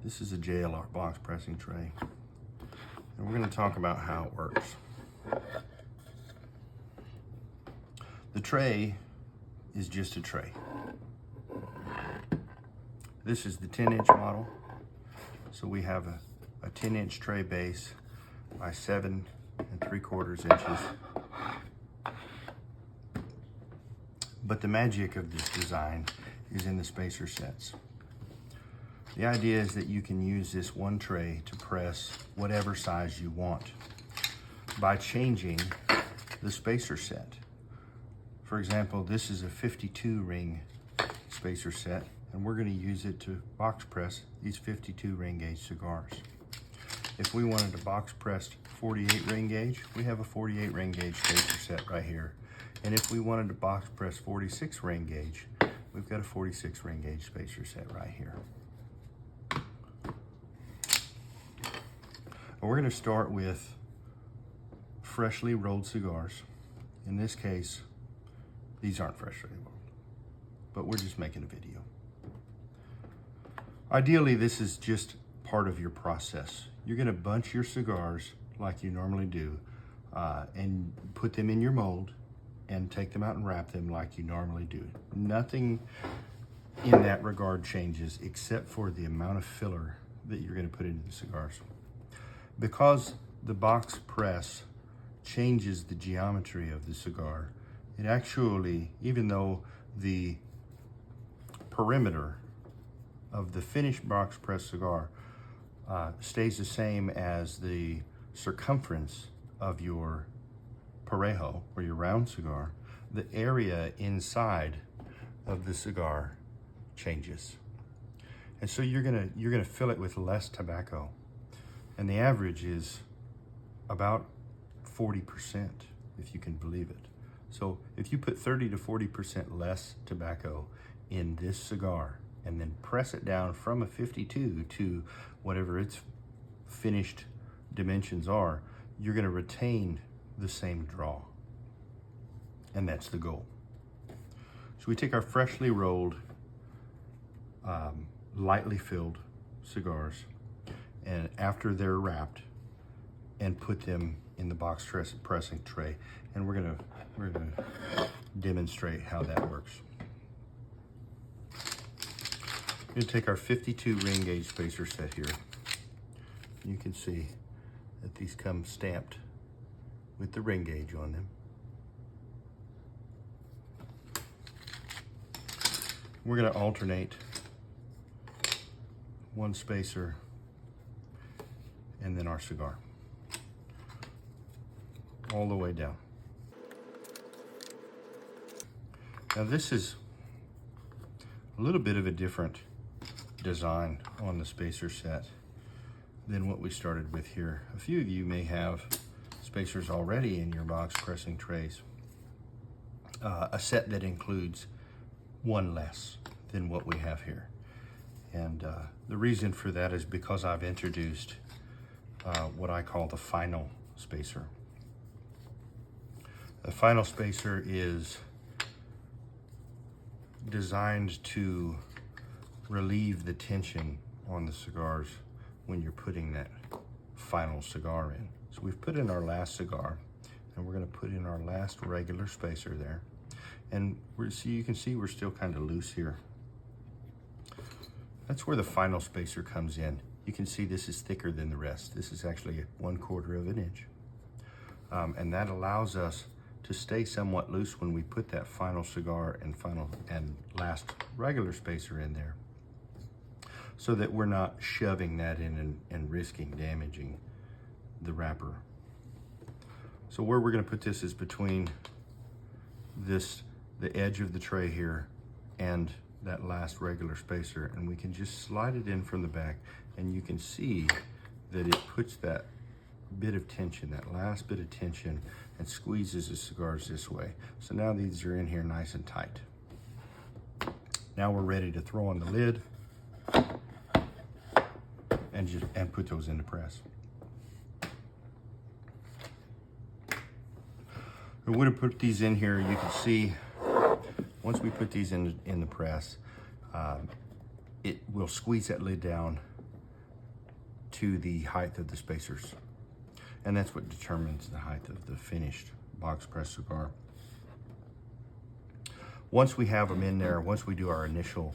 This is a JLR box pressing tray, and we're going to talk about how it works. The tray is just a tray. This is the 10-inch model, so we have a 10-inch tray base by 7 3/4 inches. But the magic of this design is in the spacer sets. The idea is that you can use this one tray to press whatever size you want by changing the spacer set. For example, this is a 52 ring spacer set, and we're going to use it to box press these 52 ring gauge cigars. If we wanted to box press 48 ring gauge, we have a 48 ring gauge spacer set right here. And if we wanted to box press 46 ring gauge, we've got a 46 ring gauge spacer set right here. We're going to start with freshly rolled cigars. In this case, these aren't freshly rolled, but we're just making a video. Ideally, this is just part of your process. You're going to bunch your cigars like you normally do and put them in your mold and take them out and wrap them like you normally do. Nothing in that regard changes except for the amount of filler that you're going to put into the cigars. Because the box press changes the geometry of the cigar, it actually, even though the perimeter of the finished box press cigar stays the same as the circumference of your parejo or your round cigar, the area inside of the cigar changes. And so you're gonna fill it with less tobacco. And the average is about 40%, if you can believe it. So if you put 30 to 40% less tobacco in this cigar and then press it down from a 52 to whatever its finished dimensions are, you're gonna retain the same draw. And that's the goal. So we take our freshly rolled, lightly filled cigars, and after they're wrapped, and put them in the box pressing tray. And we're gonna demonstrate how that works. We're gonna take our 52 ring gauge spacer set here. You can see that these come stamped with the ring gauge on them. We're gonna alternate one spacer and then our cigar, all the way down. Now this is a little bit of a different design on the spacer set than what we started with here. A few of you may have spacers already in your box pressing trays, a set that includes one less than what we have here. And the reason for that is because I've introduced what I call the final spacer. The final spacer is designed to relieve the tension on the cigars when you're putting that final cigar in. So we've put in our last cigar, and we're going to put in our last regular spacer there. And you can see we're still kind of loose here. That's where the final spacer comes in. You can see this is thicker than the rest. This is actually 1/4 inch. And that allows us to stay somewhat loose when we put that final cigar and last regular spacer in there, so that we're not shoving that in and risking damaging the wrapper. So where we're gonna put this is between the edge of the tray here and that last regular spacer, and we can just slide it in from the back, and you can see that it puts that bit of tension, that last bit of tension, and squeezes the cigars this way. So now these are in here nice and tight. Now we're ready to throw on the lid and put those in the press. We would have put these in here. You can see once we put these in the press, it will squeeze that lid down to the height of the spacers. And that's what determines the height of the finished box press cigar. Once we have them in there, once we do our initial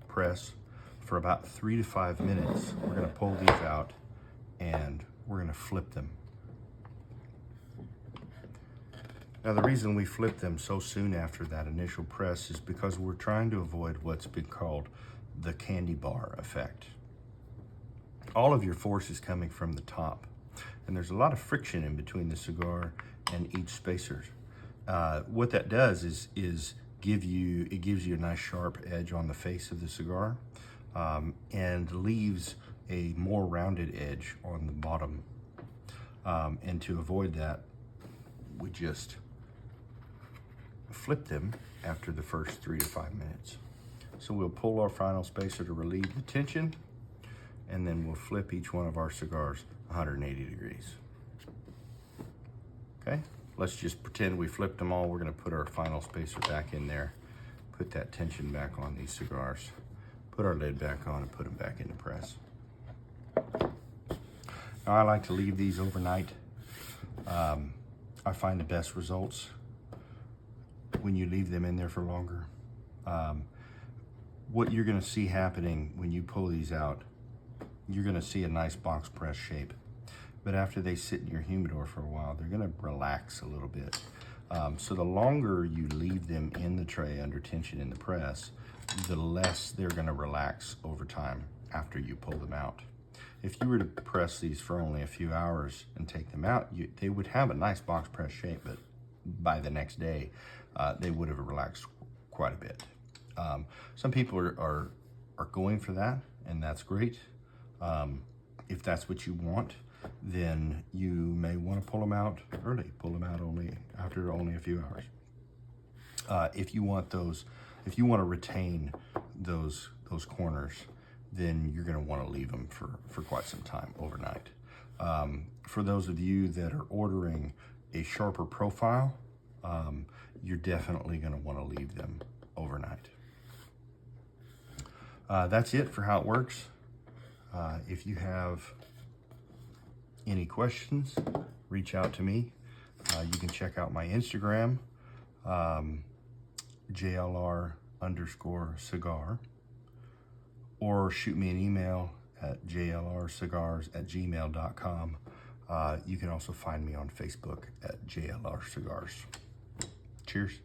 press, for about 3 to 5 minutes, we're gonna pull these out and we're gonna flip them. Now the reason we flip them so soon after that initial press is because we're trying to avoid what's been called the candy bar effect. All of your force is coming from the top, and there's a lot of friction in between the cigar and each spacer. What that does is gives you a nice sharp edge on the face of the cigar, and leaves a more rounded edge on the bottom. And to avoid that, we just flip them after the first 3 to 5 minutes. So we'll pull our final spacer to relieve the tension, and then we'll flip each one of our cigars 180 degrees. Okay, let's just pretend we flipped them all. We're gonna put our final spacer back in there, put that tension back on these cigars, put our lid back on, and put them back in the press. Now I like to leave these overnight. I find the best results when you leave them in there for longer. What you're gonna see happening when you pull these out, you're gonna see a nice box press shape. But after they sit in your humidor for a while, they're gonna relax a little bit. So the longer you leave them in the tray under tension in the press, the less they're gonna relax over time after you pull them out. If you were to press these for only a few hours and take them out, they would have a nice box press shape, but by the next day, they would have relaxed quite a bit. Some people are going for that, and that's great. If that's what you want, then you may want to pull them out early. Pull them out after only a few hours. If you want to retain those corners, then you're going to want to leave them for quite some time overnight. For those of you that are ordering a sharper profile, you're definitely going to want to leave them overnight. That's it for how it works. If you have any questions, reach out to me. You can check out my Instagram, JLR_cigar, or shoot me an email at jlrcigars@gmail.com. You can also find me on Facebook at JLR Cigars. Cheers.